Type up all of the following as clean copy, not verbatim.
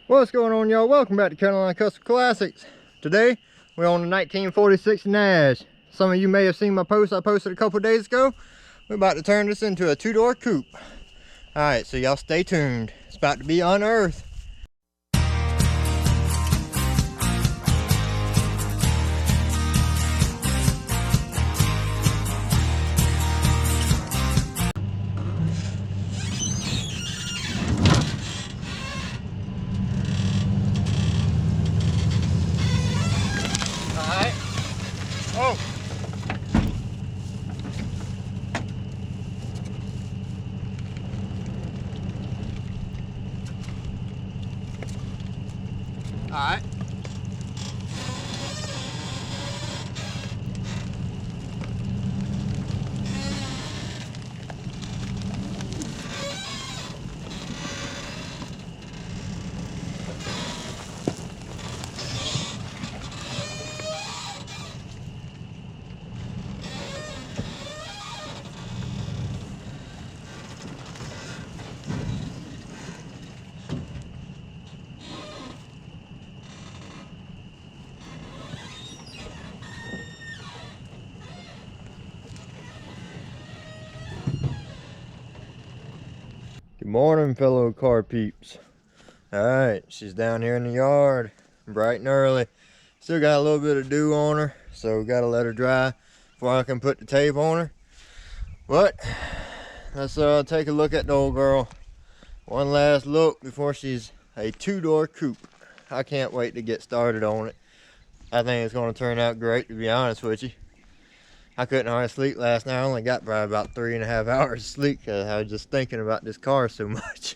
What's going on, y'all? Welcome back to Carolina Custom Classics. Today we're on the 1946 Nash. Some of you may have seen my post I posted a couple days ago. We're about to turn this into a two-door coupe. Alright, so y'all stay tuned. It's about to be unearthed. Oh! Alright. Good morning, fellow car peeps. Alright, she's down here in the yard, bright and early. Still got a little bit of dew on her, so gotta let her dry before I can put the tape on her. But let's take a look at the old girl. One last look before she's a two-door coupe. I can't wait to get started on it. I think it's going to turn out great, to be honest with you. I couldn't hardly sleep last night. I only got probably about 3.5 hours of sleep because I was just thinking about this car so much.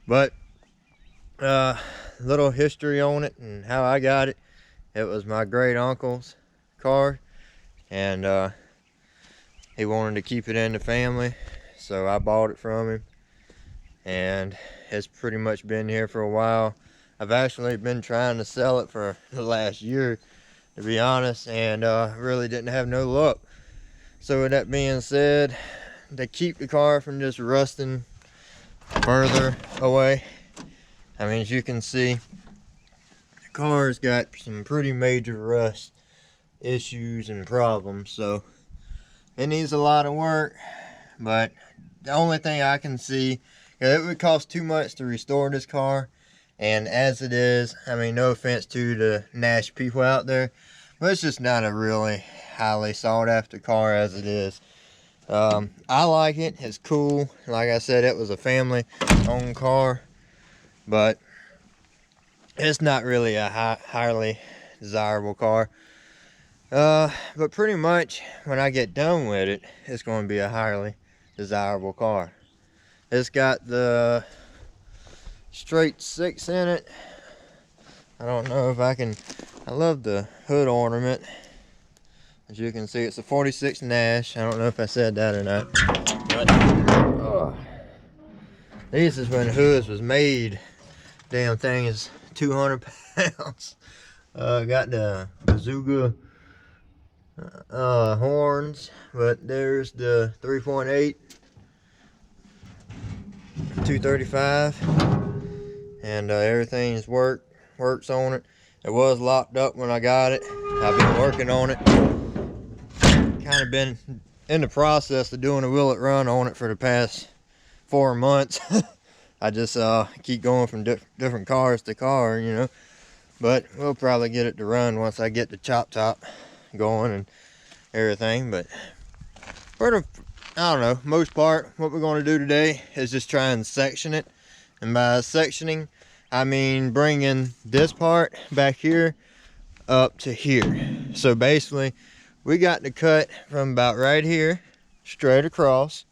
But little history on it and how I got it. It was my great uncle's car, and he wanted to keep it in the family, so I bought it from him, and it's pretty much been here for a while. I've actually been trying to sell it for the last year, to be honest, and really didn't have no luck. So with that being said, to keep the car from just rusting further away, I mean, as you can see, the car's got some pretty major rust issues and problems, so it needs a lot of work. But the only thing I can see, it would cost too much to restore this car, and as it is, I mean, no offense to the Nash people out there, but it's just not a really highly sought after car as it is. I like it. It's cool. Like I said, it was a family owned car, but it's not really a highly desirable car. But pretty much when I get done with it, it's going to be a highly desirable car. It's got the straight 6 in it. I don't know if I can. I love the hood ornament. As you can see, it's a 46 Nash. I don't know if I said that or not. But this is when hoods was made. Damn thing is 200 pounds. Got the bazooka horns, but there's the 3.8 235, and everything's works on it. It was locked up when I got it. I've been working on it. Kind of been in the process of doing a will it run on it for the past 4 months. I just keep going from different cars to car, you know. But we'll probably get it to run once I get the chop top going and everything. But for the, I don't know, most part, what we're going to do today is just try and section it. And by sectioning, I mean bringing this part back here up to here. So basically, we got to cut from about right here, straight across.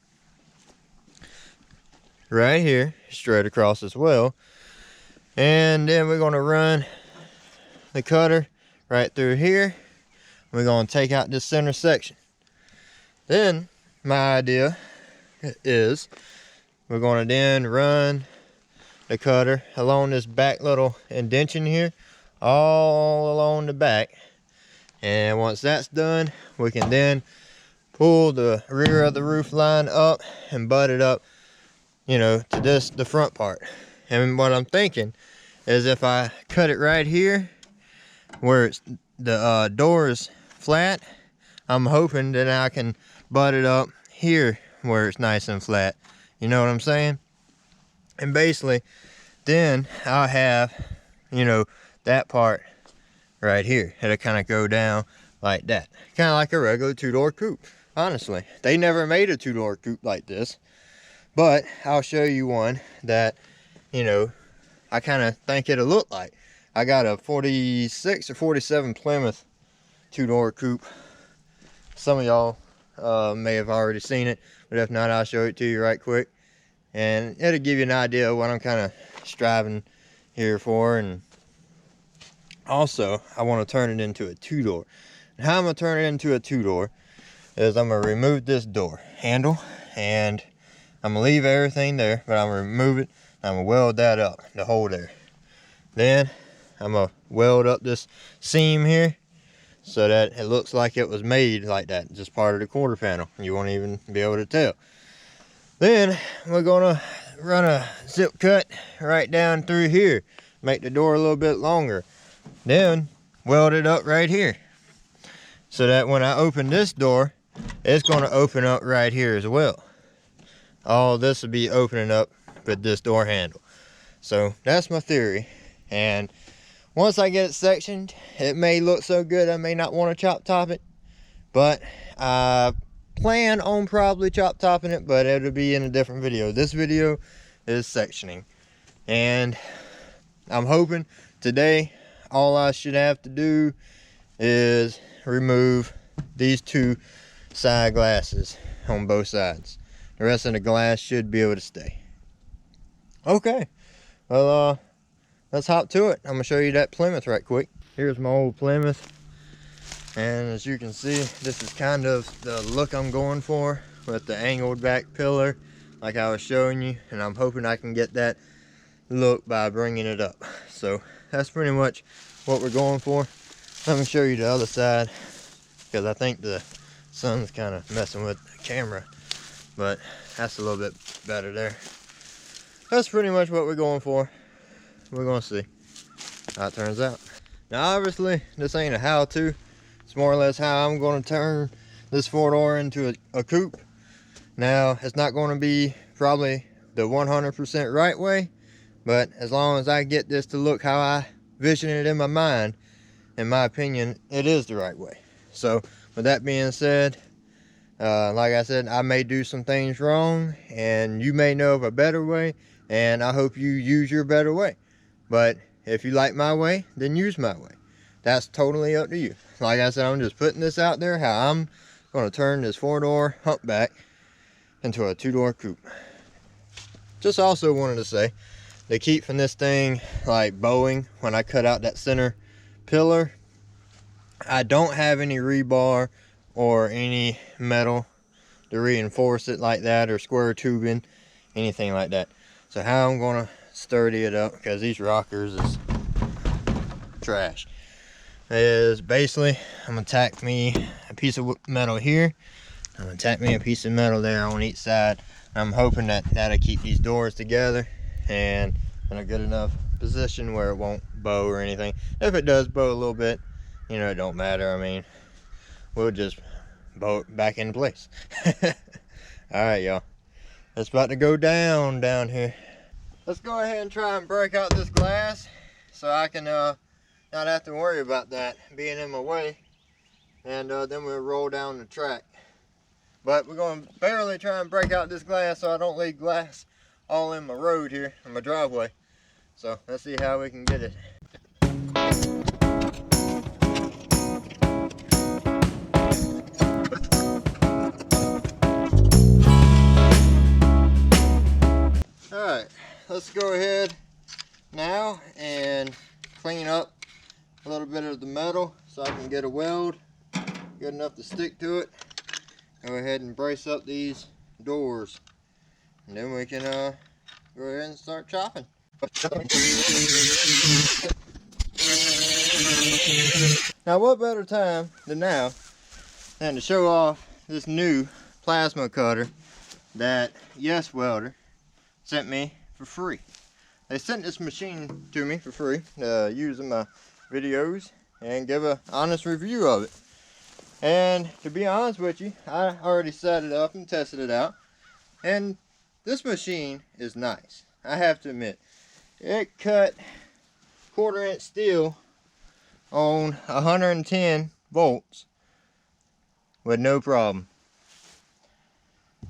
Right here, straight across as well. And then we're going to run the cutter right through here. We're going to take out this center section. Then, my idea is we're going to then run the cutter along this back little indentation here, all along the back. And once that's done, we can then pull the rear of the roof line up and butt it up, you know, to the front part. And what I'm thinking is if I cut it right here where it's the door is flat, I'm hoping that I can butt it up here where it's nice and flat. You know what I'm saying? And basically, then I'll have, you know, that part right here. It'll kind of go down like that. Kind of like a regular two-door coupe. Honestly, they never made a two-door coupe like this. But I'll show you one that, you know, I kind of think it'll look like. I got a 46 or 47 Plymouth two-door coupe. Some of y'all may have already seen it, but if not, I'll show it to you right quick. And it'll give you an idea of what I'm kind of striving here for. And also, I want to turn it into a two-door. And how I'm going to turn it into a two-door is I'm going to remove this door handle, and I'm going to leave everything there, but I'm going to remove it. I'm going to weld that up, the hole there. Then I'm going to weld up this seam here so that it looks like it was made like that, just part of the quarter panel. You won't even be able to tell. Then we're going to run a zip cut right down through here, make the door a little bit longer. Then weld it up right here so that when I open this door, it's going to open up right here as well. All this will be opening up with this door handle. So that's my theory. And once I get it sectioned, it may look so good I may not want to chop top it, but I plan on probably chop topping it, but it'll be in a different video. This video is sectioning, and I'm hoping today all I should have to do is remove these two side glasses on both sides. The rest of the glass should be able to stay. Okay, well, let's hop to it. I'm gonna show you that Plymouth right quick. Here's my old Plymouth, and as you can see, this is kind of the look I'm going for with the angled back pillar like I was showing you, and I'm hoping I can get that look by bringing it up. So that's pretty much what we're going for. Let me show you the other side, because I think the sun's kind of messing with the camera, but that's a little bit better there. That's pretty much what we're going for. We're gonna see how it turns out. Now obviously this ain't a how-to. It's more or less how I'm gonna turn this four-door into a coupe. Now it's not gonna be probably the 100% right way, but as long as I get this to look how I vision it in my mind, in my opinion, it is the right way. So with that being said, like I said, I may do some things wrong, and you may know of a better way, and I hope you use your better way. But if you like my way, then use my way. That's totally up to you. Like I said, I'm just putting this out there, how I'm going to turn this four-door Humpback into a two-door coupe. Just also wanted to say, to keep from this thing like bowing when I cut out that center pillar, I don't have any rebar or any metal to reinforce it like that, or square tubing, anything like that. So how I'm going to sturdy it up, because these rockers is trash, is basically I'm going to tack me a piece of metal here. I'm going to tack me a piece of metal there on each side. I'm hoping that that'll keep these doors together and in a good enough position where it won't bow or anything. If it does bow a little bit, you know, it don't matter. I mean, we'll just bow it back into place. Alright, y'all. It's about to go down here. Let's go ahead and try and break out this glass so I can not have to worry about that being in my way. And then we'll roll down the track. But we're going to barely try and break out this glass so I don't leave glass all in my road here, in my driveway. So let's see how we can get it. Alright, let's go ahead now and clean up a little bit of the metal so I can get a weld good enough to stick to it. Go ahead and brace up these doors, and then we can go ahead and start chopping. Now what better time than now than to show off this new plasma cutter that Yes Welder sent me for free. they sent this machine to me for free to use in my videos and give an honest review of it. And to be honest with you, I already set it up and tested it out, and this machine is nice. I have to admit, it cut 1/4 inch steel on 110 volts with no problem.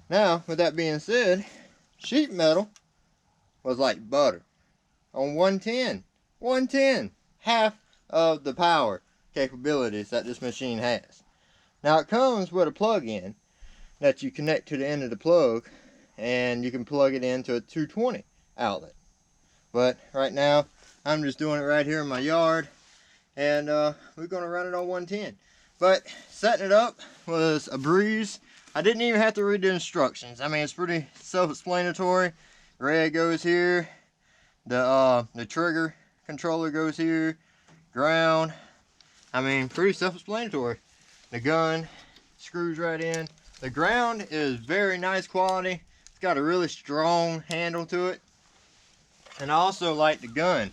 Now, with that being said, sheet metal was like butter on 110. 110, half of the power capabilities that this machine has. Now, it comes with a plug-in that you connect to the end of the plug, and you can plug it into a 220 outlet. But right now, I'm just doing it right here in my yard, and we're going to run it on 110. But setting it up was a breeze. I didn't even have to read the instructions. I mean, it's pretty self-explanatory. Red goes here. The trigger controller goes here. Ground. I mean, pretty self-explanatory. The gun screws right in. The ground is very nice quality. It's got a really strong handle to it. And I also like the gun.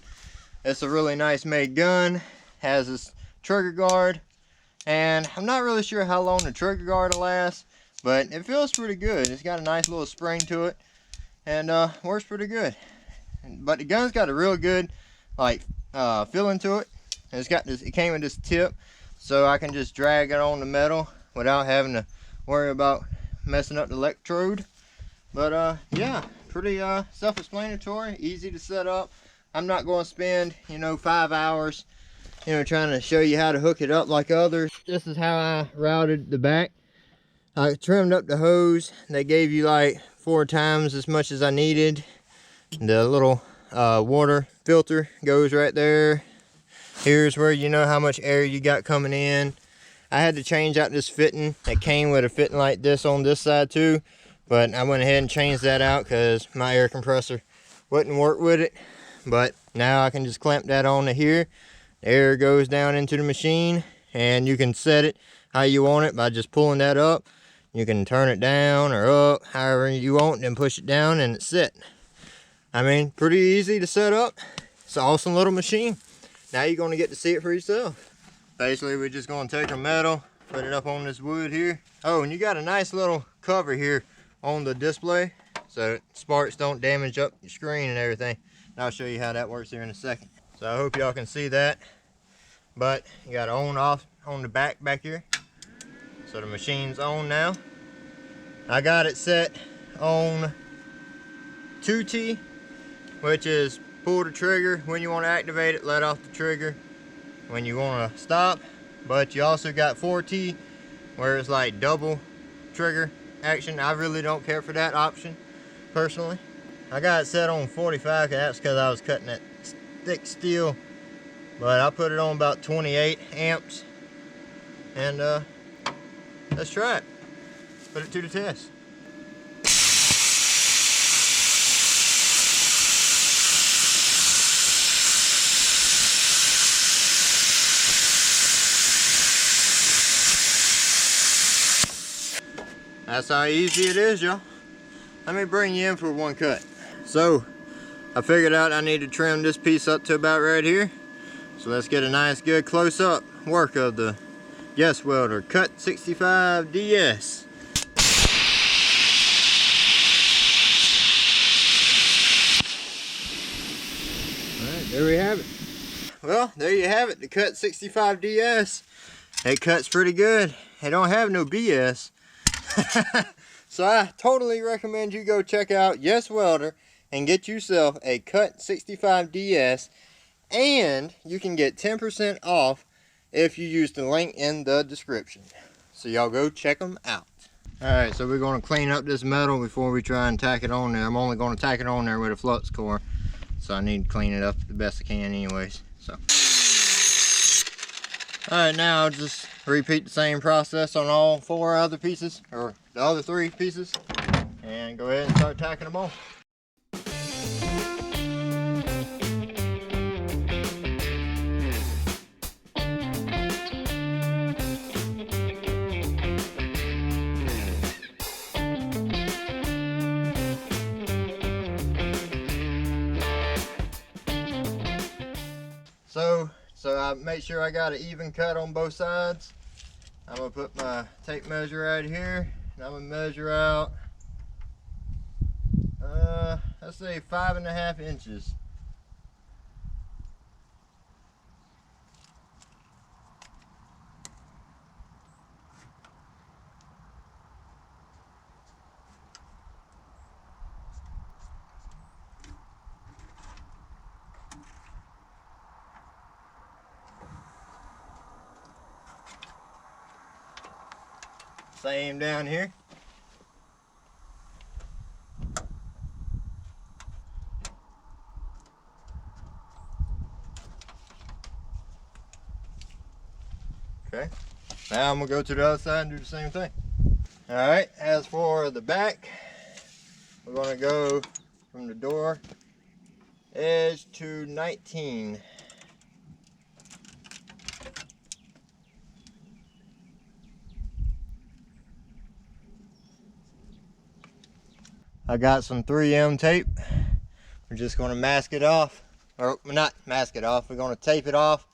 It's a really nice made gun. Has this trigger guard. And I'm not really sure how long the trigger guard will last, but it feels pretty good. It's got a nice little spring to it, and works pretty good. But the gun's got a real good feeling to it. And it's got this. It came with this tip, so I can just drag it on the metal without having to worry about messing up the electrode. But yeah, pretty self-explanatory, easy to set up. I'm not going to spend 5 hours trying to show you how to hook it up like others. This is how I routed the back. I trimmed up the hose. They gave you like 4 times as much as I needed. The little water filter goes right there. Here's where you know how much air you got coming in. I had to change out this fitting. It came with a fitting like this on this side too, but I went ahead and changed that out because my air compressor wouldn't work with it. But now I can just clamp that on to here. Air goes down into the machine, and you can set it how you want it by just pulling that up. You can turn it down or up however you want, then push it down and it's set. I mean, pretty easy to set up. It's an awesome little machine. Now you're going to get to see it for yourself. Basically, we're just going to take our metal, put it up on this wood here. Oh, and you got a nice little cover here on the display so sparks don't damage up your screen and everything. And I'll show you how that works here in a second. So I hope y'all can see that. But you got on off on the back here. So the machine's on now. I got it set on 2T, which is pull the trigger when you want to activate it, let off the trigger when you want to stop. But you also got 4T, where it's like double trigger action. I really don't care for that option personally. I got it set on 45, that's because I was cutting that thick steel, but I put it on about 28 amps, and let's try it. Put it to the test. That's how easy it is, y'all. Let me bring you in for one cut. So I figured out I need to trim this piece up to about right here. So let's get a nice good close-up work of the Yes Welder Cut 65 DS. Alright, there we have it. Well, there you have it, the Cut 65 DS. It cuts pretty good. It don't have no BS. So I totally recommend you go check out Yes Welder and get yourself a Cut 65 DS, and you can get 10% off if you use the link in the description. So y'all go check them out. Alright, so we're going to clean up this metal before we try and tack it on there. I'm only going to tack it on there with a flux core, so I need to clean it up the best I can anyways. So alright, now I'll just repeat the same process on all 4 other pieces, or the other 3 pieces, and go ahead and start tacking them on. So I make sure I got an even cut on both sides. I'm gonna put my tape measure right here, and I'm gonna measure out, let's say 5.5 inches. Same down here. Okay, now I'm gonna go to the other side and do the same thing. All right, as for the back, we're gonna go from the door edge to 19. I got some 3M tape. We're just gonna mask it off, or not mask it off, we're gonna tape it off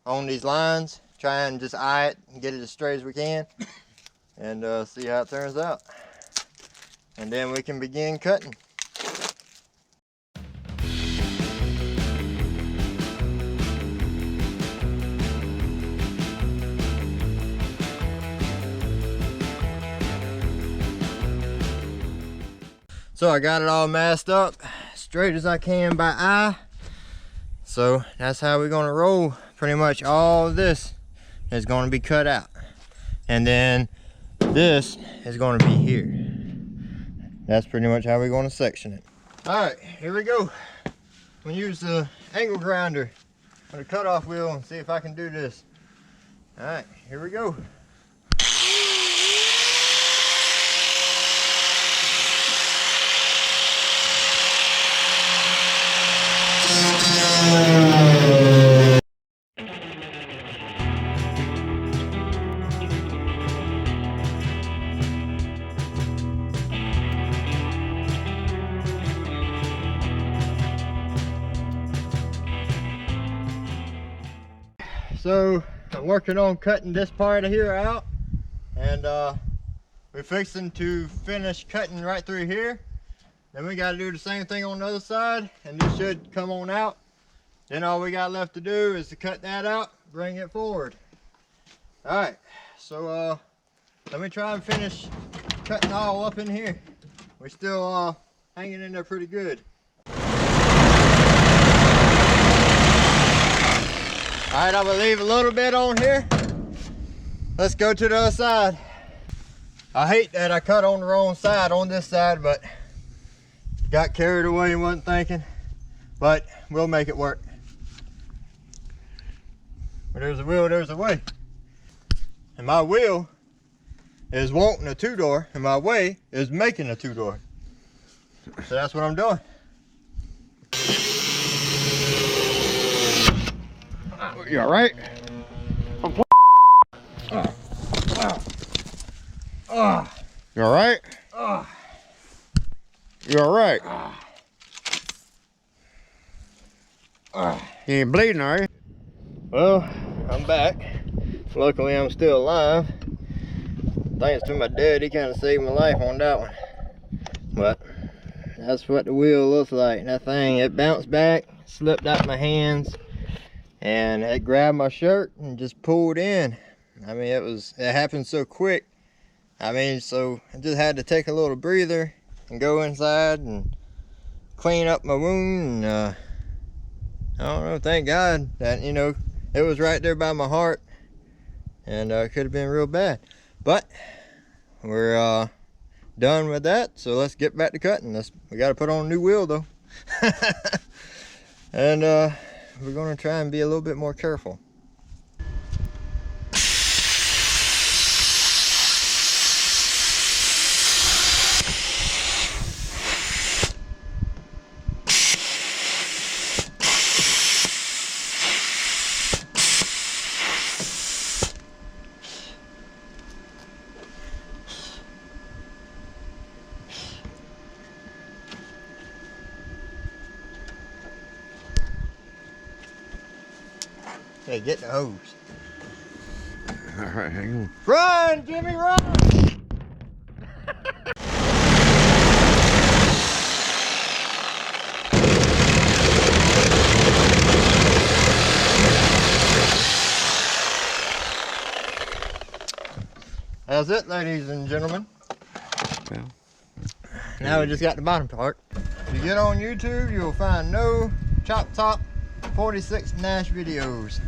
on these lines, try and just eye it and get it as straight as we can, and see how it turns out. And then we can begin cutting. So I got it all masked up, straight as I can by eye. So that's how we're gonna roll. Pretty much all of this is gonna be cut out. And then this is gonna be here. That's pretty much how we're gonna section it. All right, here we go. I'm gonna use the angle grinder on the cutoff wheel and see if I can do this. All right, here we go. So I'm working on cutting this part of here out, and we're fixing to finish cutting right through here. Then we got to do the same thing on the other side, and this should come on out. Then all we got left to do is to cut that out, bring it forward. All right, so let me try and finish cutting all up in here. We're still hanging in there pretty good. All right, I'm gonna leave a little bit on here. Let's go to the other side. I hate that I cut on the wrong side on this side, but got carried away and wasn't thinking. But we'll make it work. Where there's a will, there's a way. And my will is wanting a two-door, and my way is making a two-door. So that's what I'm doing. You all right? You all right? You all right? You ain't bleeding, are you? Well, I'm back. Luckily, I'm still alive. Thanks to my dad, he kind of saved my life on that one. But that's what the wheel looks like. That thing, it bounced back, slipped out my hands, and it grabbed my shirt and just pulled in. I mean, it happened so quick. I mean, so I just had to take a little breather and go inside and clean up my wound. And I don't know, thank God that, you know, it was right there by my heart, and it could have been real bad. But we're done with that, so let's get back to cutting. We got to put on a new wheel though. And we're going to try and be a little bit more careful. Hey, get the hose. All right, hang on. Run, Jimmy, run! That's it, ladies and gentlemen. Yeah. Now we just got the bottom part. If you get on YouTube, you'll find no Chop Top 46 Nash videos.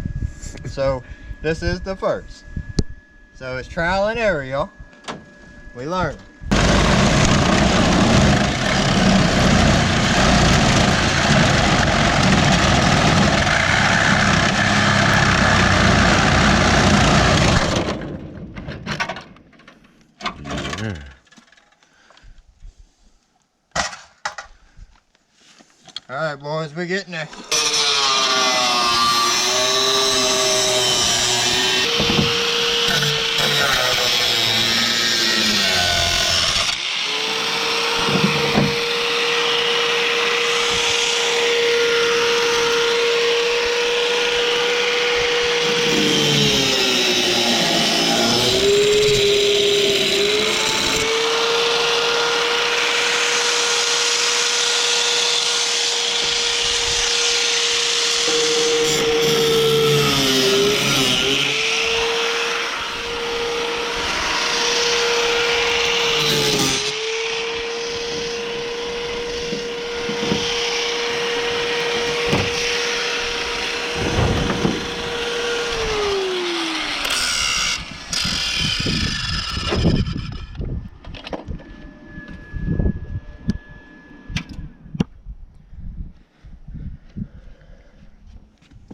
So this is the first. So it's trial and error, y'all. We learn. All right, boys, we're getting there.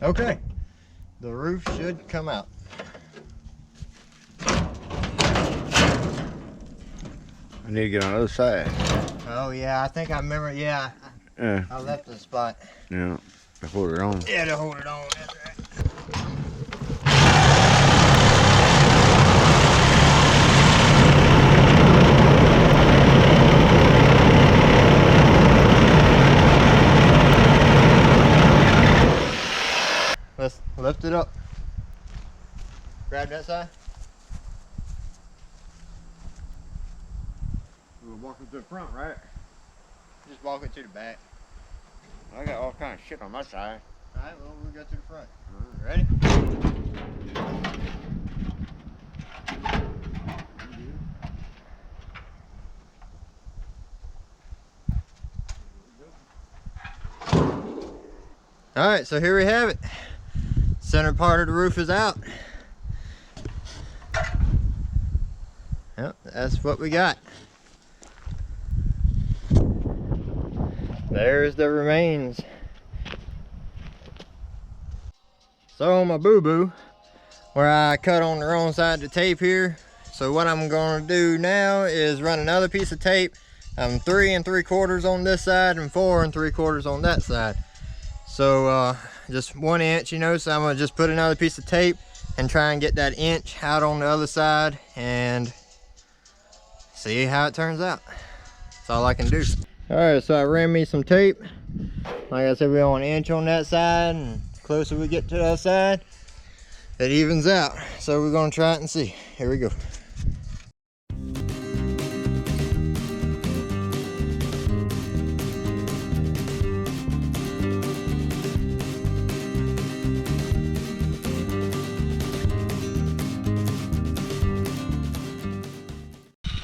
Okay, the roof should come out. I need to get on the other side. Oh yeah, I think I remember, yeah. Yeah. I left the spot. Yeah. I hold it on. Yeah, to hold it on, that's right. Let's lift it up. Grab that side. We're walking to the front, right? Just walk it to the back. I got all kind of shit on my side. Alright, well, we'll go to the front. Ready? Alright, so here we have it. Center part of the roof is out. Yep, that's what we got. There's the remains. So my boo-boo, where I cut on the wrong side of the tape here. So what I'm gonna do now is run another piece of tape. 3 3/4 on this side and 4 3/4 on that side. So just 1 inch, you know, so I'm gonna just put another piece of tape and try and get that inch out on the other side and see how it turns out. That's all I can do. All right, so I ran me some tape. Like I said, we want 1 inch on that side, and the closer we get to the other side, it evens out. So we're gonna try it and see. Here we go.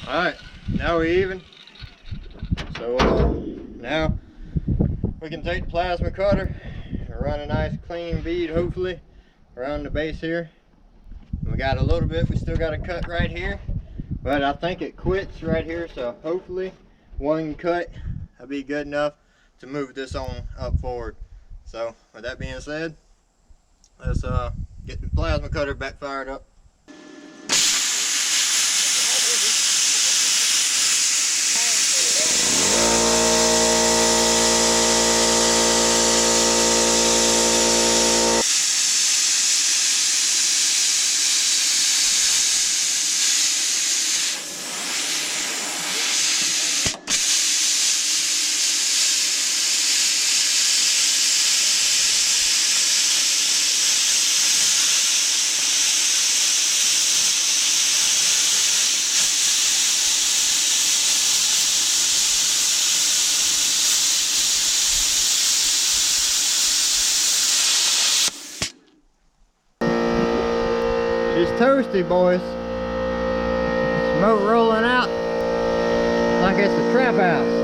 All right, now we're even. So now we can take the plasma cutter and run a nice clean bead, hopefully, around the base here. We got a little bit, we still got a cut right here, but I think it quits right here, so hopefully 1 cut will be good enough to move this on up forward. So with that being said, let's get the plasma cutter back fired up. It's toasty, boys. Smoke rolling out like it's a trap house.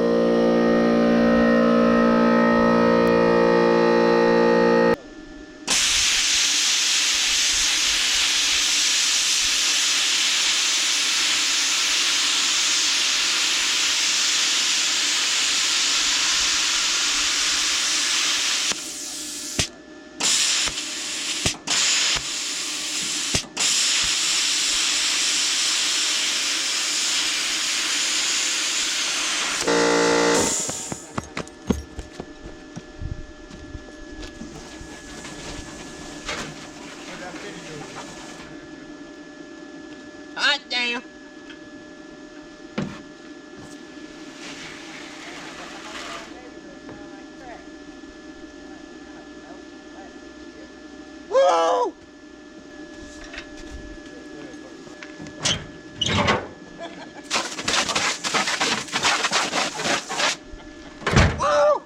Hot damn. Whoa! Whoa!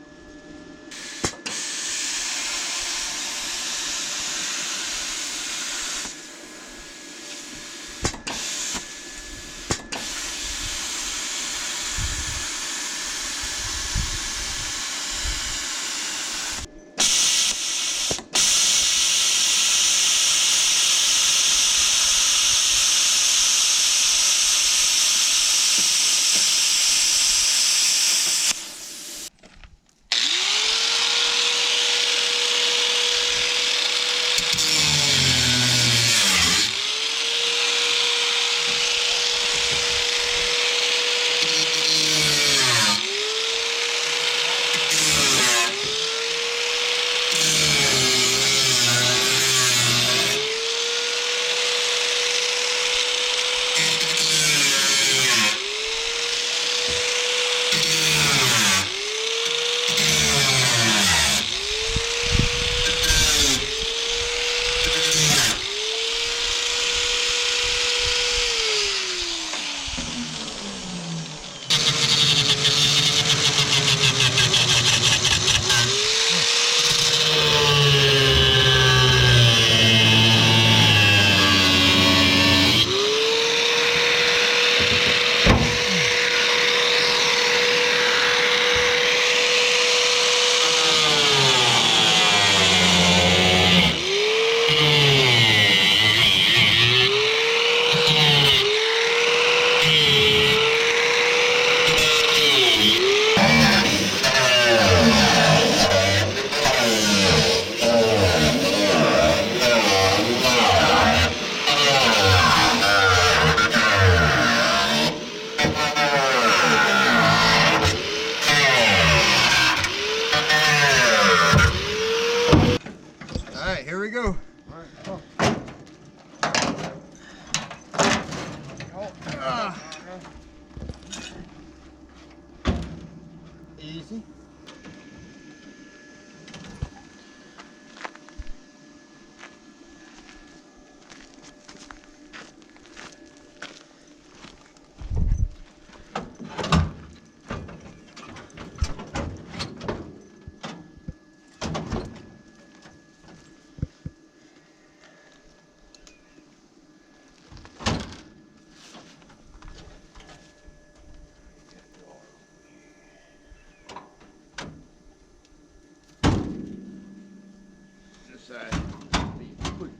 Alright, here we go. Easy.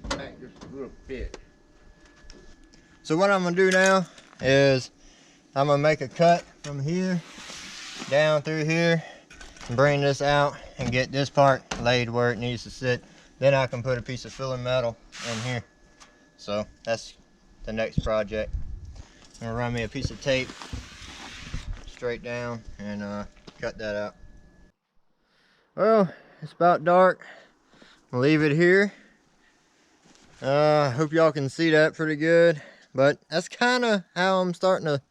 Back just a little bit. So what I'm gonna do now is I'm gonna make a cut from here down through here and bring this out and get this part laid where it needs to sit. Then I can put a piece of filler metal in here. So that's the next project. I'm gonna run me a piece of tape straight down and cut that out. Well, it's about dark. I'll leave it here. Hope y'all can see that pretty good, but that's kind of how I'm starting to,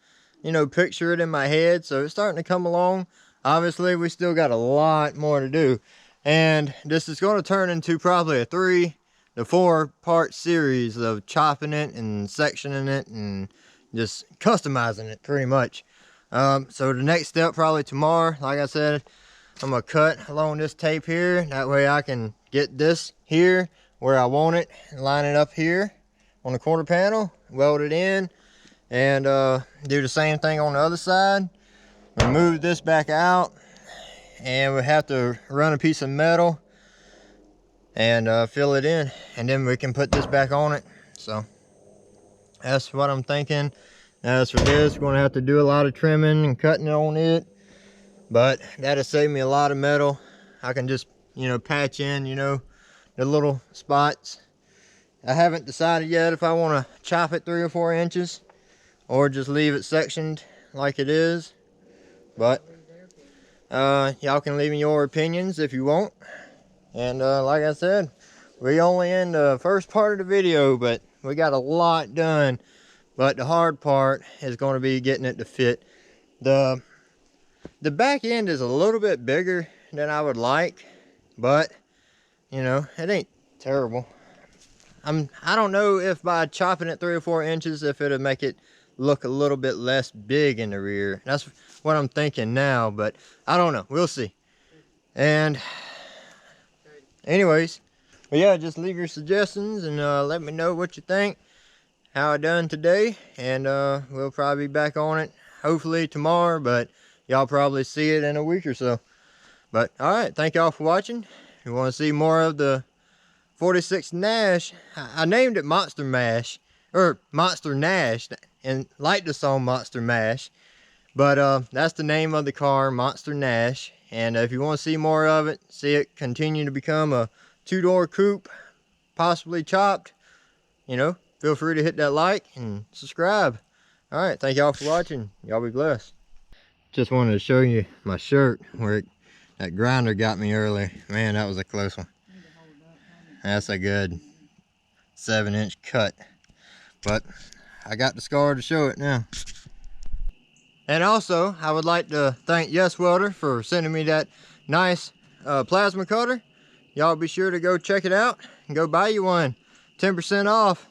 you know, picture it in my head. So it's starting to come along. Obviously, we still got a lot more to do, and this is going to turn into probably a 3 to 4 part series of chopping it and sectioning it and just customizing it pretty much. So the next step probably tomorrow, like I said, I'm gonna cut along this tape here. That way I can get this here where I want it and line it up here on the quarter panel, weld it in, and do the same thing on the other side. Remove this back out, and we have to run a piece of metal and fill it in, and then we can put this back on it. So that's what I'm thinking. As for this, we're going to have to do a lot of trimming and cutting on it, but that'll save me a lot of metal. I can just, you know, patch in, you know, the little spots. I haven't decided yet if I want to chop it 3 or 4 inches or just leave it sectioned like it is, but y'all can leave me your opinions if you want. And like I said, we only in the first part of the video, but we got a lot done. But the hard part is going to be getting it to fit. The back end is a little bit bigger than I would like, but you know, it ain't terrible. I don't know if by chopping it 3 or 4 inches, if it'll make it look a little bit less big in the rear. That's what I'm thinking now, but I don't know. We'll see. And anyways, but yeah, just leave your suggestions and let me know what you think, how I done today, and we'll probably be back on it hopefully tomorrow, but y'all probably see it in a week or so. But all right, thank y'all for watching. If you want to see more of the 46 Nash, I named it Monster Mash, or Monster Nash, and like the song Monster Mash, but that's the name of the car, Monster Nash. And if you want to see more of it, see it continue to become a 2-door coupe, possibly chopped, you know, feel free to hit that like and subscribe. All right, thank y'all for watching. Y'all be blessed. Just wanted to show you my shirt where that grinder got me earlier. Man, that was a close one. That's a good 7-inch cut, but I got the scar to show it now. And also, I would like to thank Yes Welder for sending me that nice plasma cutter. Y'all be sure to go check it out and go buy you one. 10% off.